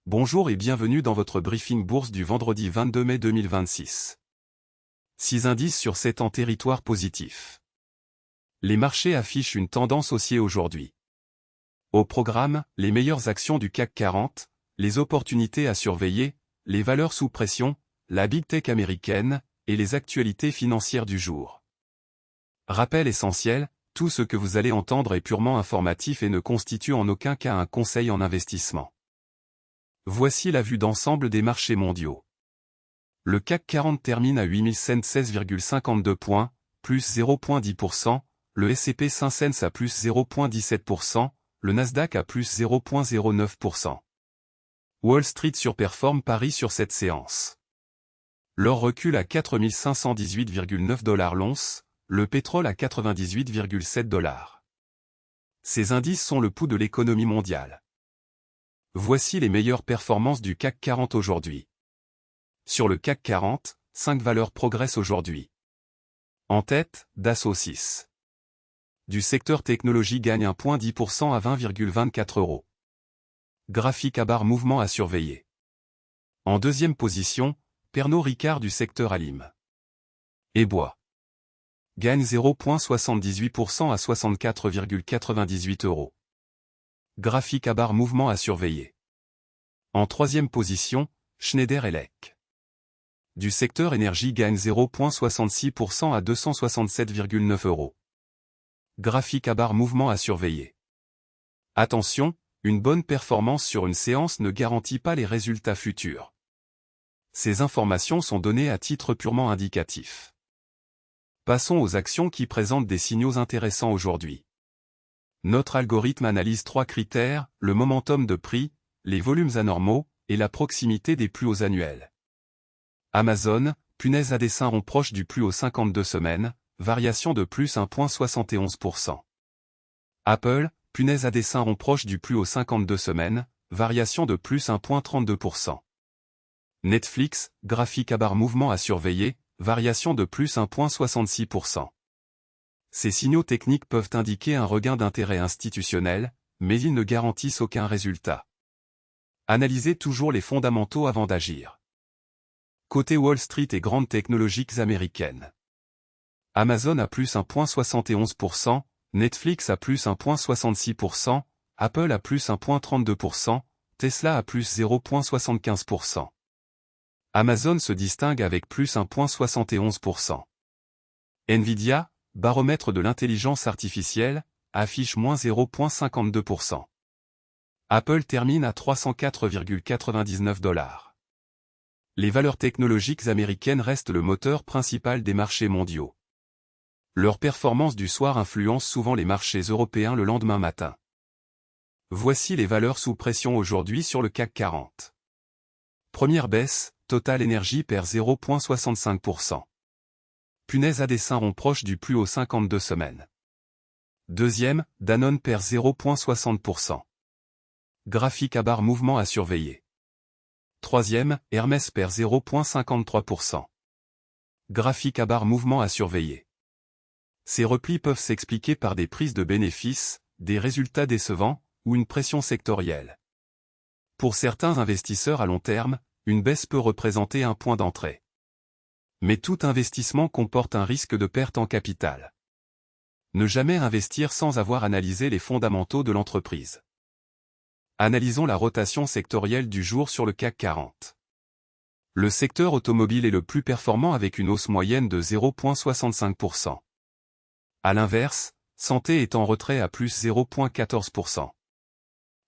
Bonjour et bienvenue dans votre briefing bourse du vendredi 22 mai 2026. 6 indices sur 7 en territoire positif. Les marchés affichent une tendance haussière aujourd'hui. Au programme, les meilleures actions du CAC 40, les opportunités à surveiller, les valeurs sous pression, la Big Tech américaine, et les actualités financières du jour. Rappel essentiel, tout ce que vous allez entendre est purement informatif et ne constitue en aucun cas un conseil en investissement. Voici la vue d'ensemble des marchés mondiaux. Le CAC 40 termine à 8116,52 points, plus 0,10%, le S&P 500 à plus 0,17%, le Nasdaq à plus 0,09%. Wall Street surperforme Paris sur cette séance. L'or recule à 4518,9 $ l'once, le pétrole à 98,7 $. Ces indices sont le pouls de l'économie mondiale. Voici les meilleures performances du CAC 40 aujourd'hui. Sur le CAC 40, 5 valeurs progressent aujourd'hui. En tête, Dassault 6. Du secteur technologie gagne 1,10% à 20,24 €. Graphique à barre mouvement à surveiller. En deuxième position, Pernod Ricard du secteur Alim et Bois. Gagne 0,78% à 64,98 €. Graphique à barre mouvement à surveiller. En troisième position, Schneider Electric. Du secteur énergie gagne 0,66% à 267,9 €. Graphique à barre mouvement à surveiller. Attention, une bonne performance sur une séance ne garantit pas les résultats futurs. Ces informations sont données à titre purement indicatif. Passons aux actions qui présentent des signaux intéressants aujourd'hui. Notre algorithme analyse 3 critères, le momentum de prix, les volumes anormaux, et la proximité des plus hauts annuels. Amazon, punaise à dessin rond proche du plus haut 52 semaines, variation de plus 1,71%. Apple, punaise à dessin rond proche du plus haut 52 semaines, variation de plus 1,32%. Netflix, graphique à barre mouvement à surveiller, variation de plus 1,66%. Ces signaux techniques peuvent indiquer un regain d'intérêt institutionnel, mais ils ne garantissent aucun résultat. Analysez toujours les fondamentaux avant d'agir. Côté Wall Street et grandes technologiques américaines. Amazon à plus 1,71%, Netflix à plus 1,66%, Apple à plus 1,32%, Tesla à plus 0,75%. Amazon se distingue avec plus 1,71%. Nvidia, baromètre de l'intelligence artificielle, affiche moins 0,52%. Apple termine à 304,99 $. Les valeurs technologiques américaines restent le moteur principal des marchés mondiaux. Leur performance du soir influence souvent les marchés européens le lendemain matin. Voici les valeurs sous pression aujourd'hui sur le CAC 40. Première baisse, Total Energy perd 0,65%. Punaise à dessin rond proche du plus haut 52 semaines. Deuxième, Danone perd 0,60%. Graphique à barre mouvement à surveiller. Troisième, Hermès perd 0,53%. Graphique à barre mouvement à surveiller. Ces replis peuvent s'expliquer par des prises de bénéfices, des résultats décevants, ou une pression sectorielle. Pour certains investisseurs à long terme, une baisse peut représenter un point d'entrée. Mais tout investissement comporte un risque de perte en capital. Ne jamais investir sans avoir analysé les fondamentaux de l'entreprise. Analysons la rotation sectorielle du jour sur le CAC 40. Le secteur automobile est le plus performant avec une hausse moyenne de 0,65%. À l'inverse, santé est en retrait à plus 0,14%.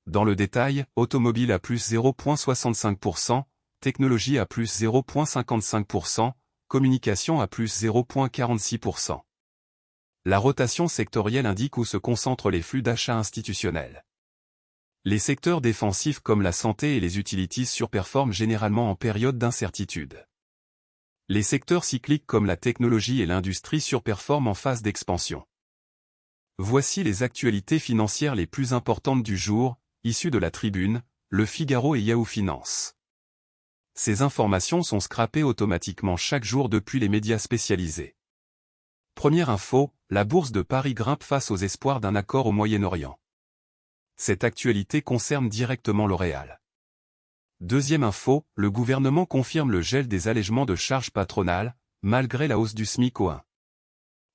Dans le détail, automobile à plus 0,65%, technologie à plus 0,55%, communication à plus 0,46%. La rotation sectorielle indique où se concentrent les flux d'achats institutionnels. Les secteurs défensifs comme la santé et les utilities surperforment généralement en période d'incertitude. Les secteurs cycliques comme la technologie et l'industrie surperforment en phase d'expansion. Voici les actualités financières les plus importantes du jour, issues de la Tribune, Le Figaro et Yahoo Finance. Ces informations sont scrapées automatiquement chaque jour depuis les médias spécialisés. Première info, la bourse de Paris grimpe face aux espoirs d'un accord au Moyen-Orient. Cette actualité concerne directement L'Oréal. Deuxième info, le gouvernement confirme le gel des allègements de charges patronales, malgré la hausse du SMIC au 1.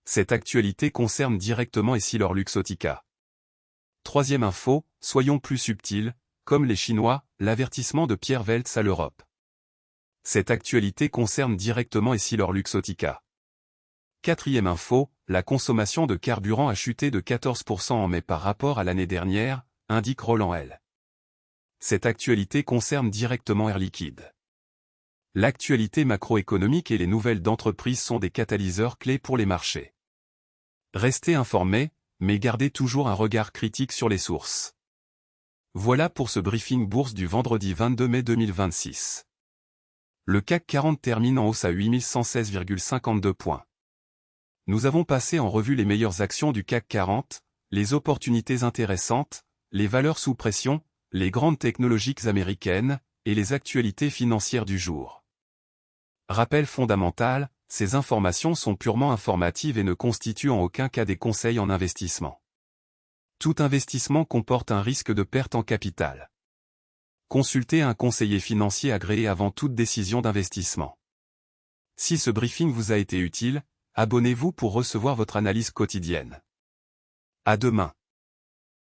Cette actualité concerne directement EssilorLuxottica. Troisième info, soyons plus subtils, comme les Chinois, l'avertissement de Pierre Weltz à l'Europe. Cette actualité concerne directement EssilorLuxottica. Quatrième info, la consommation de carburant a chuté de 14% en mai par rapport à l'année dernière, indique Roland L. Cette actualité concerne directement Air Liquide. L'actualité macroéconomique et les nouvelles d'entreprise sont des catalyseurs clés pour les marchés. Restez informés, mais gardez toujours un regard critique sur les sources. Voilà pour ce briefing bourse du vendredi 22 mai 2026. Le CAC 40 termine en hausse à 8116,52 points. Nous avons passé en revue les meilleures actions du CAC 40, les opportunités intéressantes, les valeurs sous pression, les grandes technologiques américaines, et les actualités financières du jour. Rappel fondamental, ces informations sont purement informatives et ne constituent en aucun cas des conseils en investissement. Tout investissement comporte un risque de perte en capital. Consultez un conseiller financier agréé avant toute décision d'investissement. Si ce briefing vous a été utile, abonnez-vous pour recevoir votre analyse quotidienne. À demain.